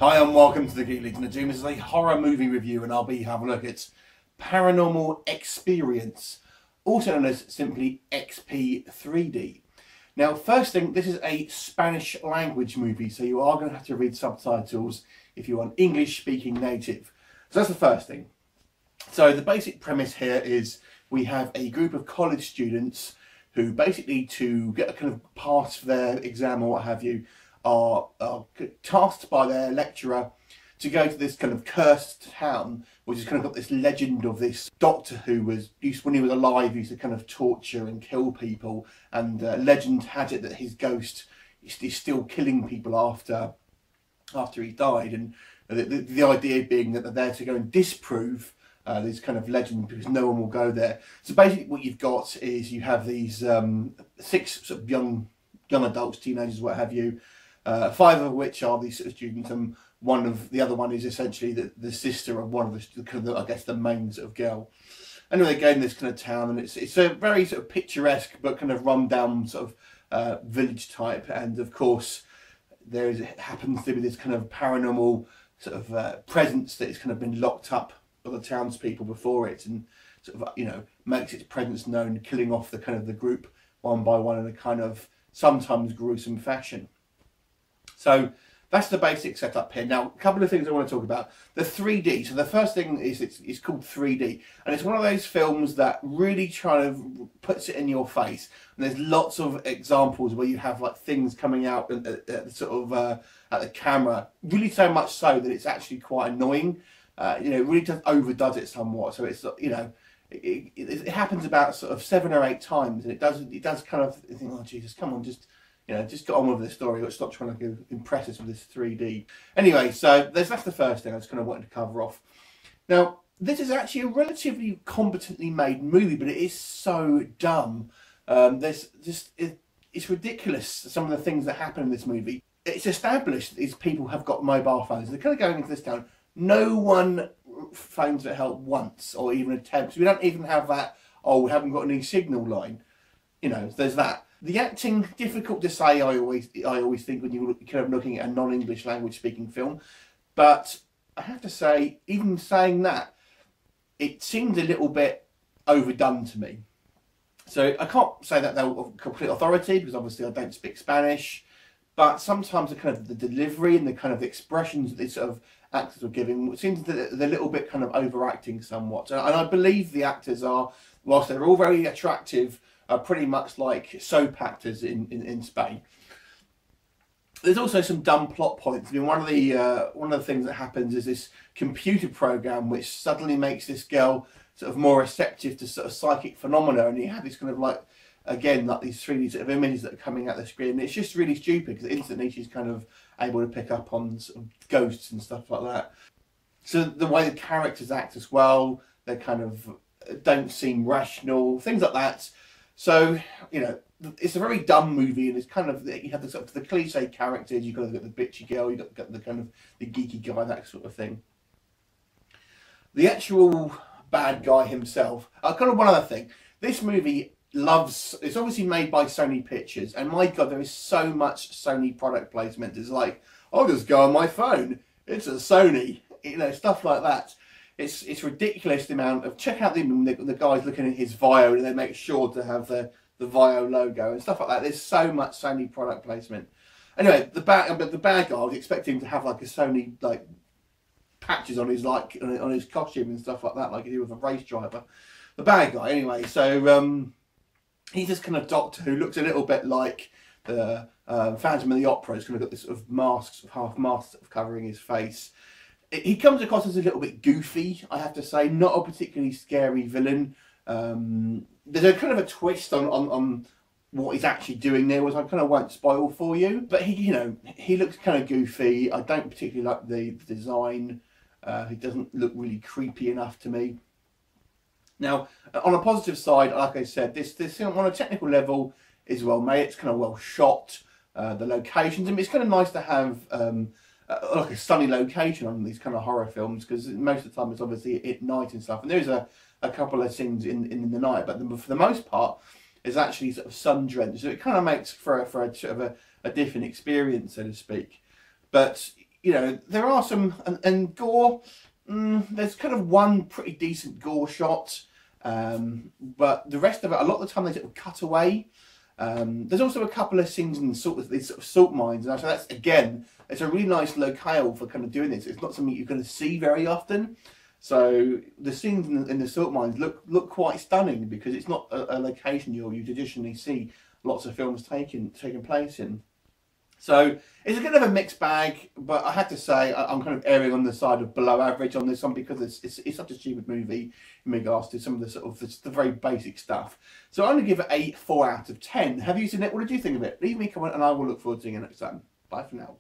Hi and welcome to the Geek Leads and the Doom. This is a horror movie review and I'll be having a look at Paranormal Experience, also known as simply XP3D. Now first thing, this is a Spanish language movie, so you are going to have to read subtitles if you're an English speaking native. So that's the first thing. So the basic premise here is we have a group of college students who basically, to get a kind of pass their exam or what have you, are tasked by their lecturer to go to this kind of cursed town, which has kind of got this legend of this doctor who was when he was alive, used to kind of torture and kill people, and legend had it that his ghost is still killing people after he died, and the idea being that they're there to go and disprove this kind of legend because no one will go there. So basically what you've got is you have these 6 sort of young adults, teenagers, what have you, 5 of which are these sort of students, and the other one is essentially the sister of one of the kind of, I guess, the main sort of girl. Anyway, they go in this kind of town, and it's a very sort of picturesque but kind of run down sort of village type, and of course it happens to be this kind of paranormal sort of presence that has kind of been locked up by the townspeople before it, and sort of, you know, makes its presence known, killing off the kind of the group one by one in a kind of sometimes gruesome fashion. So that's the basic setup here. Now, a couple of things I want to talk about. The 3D. So the first thing is it's called 3D. And it's one of those films that really kind of puts it in your face. And there's lots of examples where you have like things coming out at the camera. Really so much so that it's actually quite annoying. You know, it really just overdoes it somewhat. So it's, you know, it happens about sort of 7 or 8 times. And it does kind of think, oh, Jesus, come on, just get on with the story. Let's stop trying to impress us with this 3D. Anyway, so that's the first thing I just kind of wanted to cover off. Now, this is actually a relatively competently made movie, but it is so dumb. It's ridiculous, some of the things that happen in this movie. It's established that these people have got mobile phones. They're kind of going into this town. No one phones for help once, or even attempts. We don't even have that, oh, we haven't got any signal line. You know, there's that. The acting, difficult to say, I always think when you're kind of looking at a non-English language speaking film. But I have to say, even saying that, it seems a little bit overdone to me. So I can't say that they're of complete authority, because obviously I don't speak Spanish. But sometimes the kind of the delivery and the kind of expressions that these sort of actors are giving, it seems that they're a little bit kind of overacting somewhat. And I believe the actors are, whilst they're all very attractive, are pretty much like soap actors in Spain. There's also some dumb plot points. I mean, one of the things that happens is this computer program which suddenly makes this girl sort of more receptive to sort of psychic phenomena, and you have this kind of like, again, like these 3D sort of images that are coming out the screen. And it's just really stupid because instantly she's kind of able to pick up on sort of ghosts and stuff like that. So the way the characters act as well, they kind of don't seem rational, things like that. So, you know, it's a very dumb movie, and it's kind of, you have the sort of the cliche characters. You've got the bitchy girl, you've got the kind of the geeky guy, that sort of thing. The actual bad guy himself, kind of one other thing. This movie it's obviously made by Sony Pictures, and my God, there is so much Sony product placement. It's like, I'll just go on my phone, it's a Sony, you know, stuff like that. It's ridiculous the amount of, check out the guys looking at his Vio, and they make sure to have the Vio logo and stuff like that. There's so much Sony product placement. Anyway, the bad guy, I was expecting him to have like a Sony like patches on his on his costume and stuff like that, like he was a race driver. The bad guy, anyway. So he's this kind of doctor who looks a little bit like the Phantom of the Opera. He's kind of got this sort of mask, half mask covering his face. He comes across as a little bit goofy, I have to say. Not a particularly scary villain. There's a kind of a twist on what he's actually doing there, which I kind of won't spoil for you. But he looks kind of goofy. I don't particularly like the design. He doesn't look really creepy enough to me. Now, on a positive side, like I said, this on a technical level is well made. It's kind of well shot. The locations, I mean, it's kind of nice to have like a sunny location on these kind of horror films, because most of the time it's obviously at night and stuff, and there's a couple of scenes in the night, but for the most part it's actually sort of sun drenched, so it kind of makes for a sort of a different experience, so to speak. But you know, there are some, and gore, there's kind of one pretty decent gore shot, but the rest of it, a lot of the time they sort of cut away. There's also a couple of scenes in these sort of salt mines, and so that's, again, it's a really nice locale for kind of doing this. It's not something you're going to see very often. So the scenes in the salt mines look quite stunning, because it's not a location you traditionally see lots of films taking place in. So it's a kind of a mixed bag, but I have to say I'm kind of erring on the side of below average on this one, because it's such a stupid movie in regards to some of the sort of the very basic stuff. So I'm going to give it a 4 out of 10. Have you seen it? What did you think of it? Leave me a comment and I will look forward to seeing it next time. Bye for now.